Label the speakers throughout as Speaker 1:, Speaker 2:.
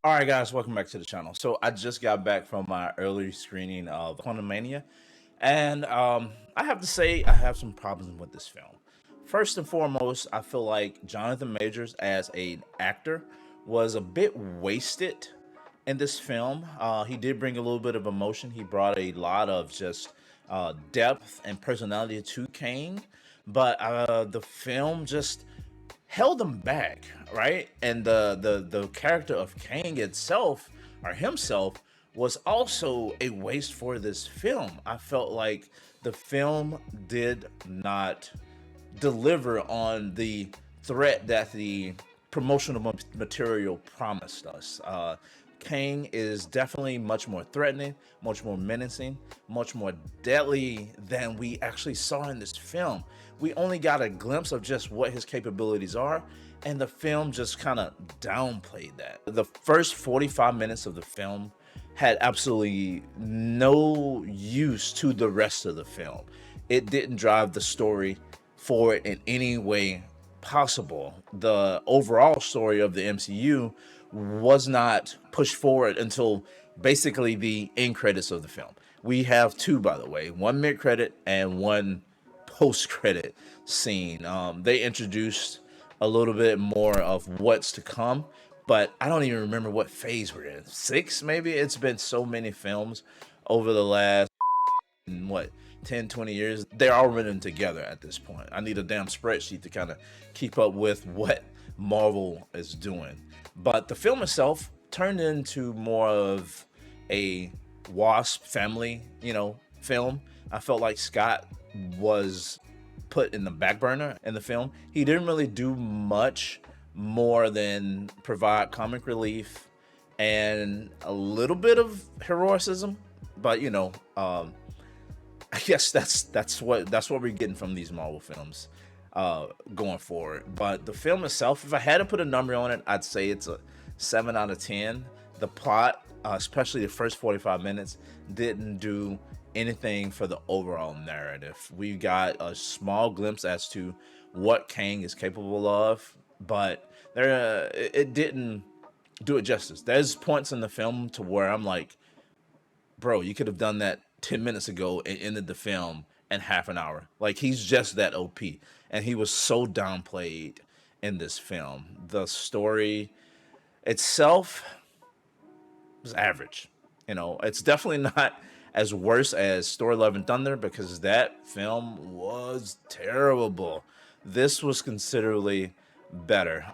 Speaker 1: All right, guys, welcome back to the channel. So I just got back from my early screening of Quantumania, and I have to say I have some problems with this film. First and foremost, I feel like Jonathan Majors as an actor was a bit wasted in this film. He did bring a little bit of emotion. He brought a lot of just depth and personality to Kang, but the film just held him back, right? And the character of Kang itself or himself was also a waste for this film. I felt like the film did not deliver on the threat that the promotional material promised us. Kang is definitely much more threatening, much more menacing, much more deadly than we actually saw in this film. We only got a glimpse of just what his capabilities are, and the film just kind of downplayed that. The first 45 minutes of the film had absolutely no use to the rest of the film. It didn't drive the story forward in any way possible. The overall story of the MCU was not pushed forward until basically the end credits of the film. We have two, by the way, one mid credit and one post credit scene. They introduced a little bit more of what's to come, but I don't even remember what phase we're in. Six, maybe? It's been so many films over the last what 10, 20 years. They're all written together at this point. I need a damn spreadsheet to kind of keep up with what Marvel is doing. But the film itself turned into more of a Wasp family, film. I felt like Scott was put in the back burner in the film. He didn't really do much more than provide comic relief and a little bit of heroicism, but I guess that's what we're getting from these Marvel films going forward. But the film itself, if I had to put a number on it, I'd say it's a 7 out of 10. The plot, especially the first 45 minutes, didn't do anything for the overall narrative. We got a small glimpse as to what Kang is capable of, but it didn't do it justice. There's points in the film to where I'm like, bro, you could have done that 10 minutes ago and ended the film in half an hour. Like, he's just that OP. And he was so downplayed in this film. The story itself was average. It's definitely not as worse as Thor Love and Thunder, because that film was terrible. This was considerably better,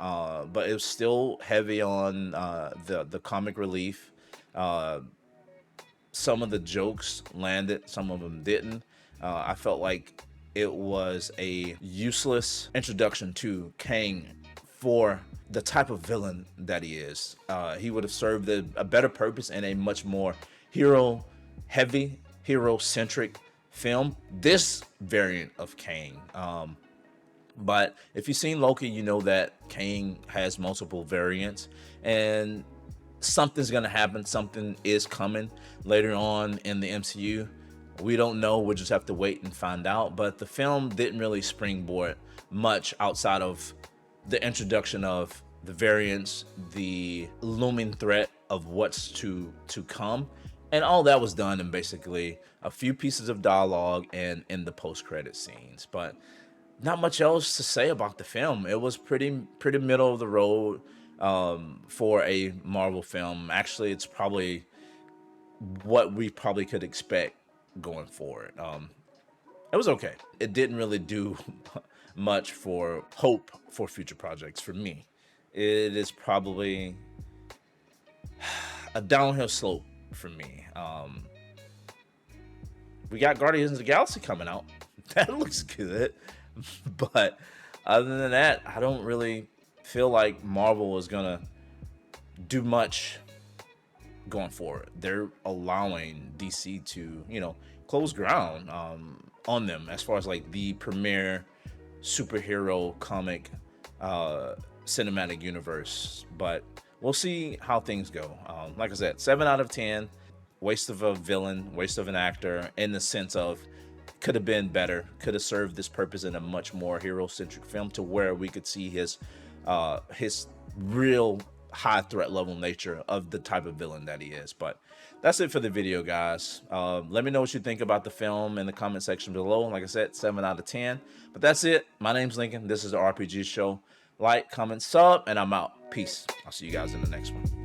Speaker 1: but it was still heavy on the comic relief. Some of the jokes landed, some of them didn't. I felt like it was a useless introduction to Kang for the type of villain that he is. He would have served a better purpose in a much more hero-heavy, hero-centric film. This variant of Kang. But if you've seen Loki, you know that Kang has multiple variants, and something's gonna happen. Something is coming later on in the MCU. We don't know. We'll just have to wait and find out. But the film didn't really springboard much outside of the introduction of the variants, the looming threat of what's to come, and all that was done in basically a few pieces of dialogue and in the post-credit scenes. But not much else to say about the film. It was pretty middle of the road for a Marvel film. Actually, it's probably what we probably could expect going forward. It was okay. It didn't really do much for hope for future projects for me. It is probably a downhill slope for me. We got Guardians of the Galaxy coming out. That looks good. But other than that, I don't really feel like Marvel is gonna do much going forward. They're allowing DC to, close ground on them as far as like the premier superhero comic cinematic universe. But we'll see how things go. Like I said, 7 out of 10. Waste of a villain, waste of an actor, in the sense of could have been better, could have served this purpose in a much more hero-centric film to where we could see his real high threat level nature of the type of villain that he is. But that's it for the video, guys. Let me know what you think about the film in the comment section below. Like I said, 7 out of 10. But that's it. My name's Lincoln. This is the RPG Show. Like, comment, sub, and I'm out. Peace. I'll see you guys in the next one.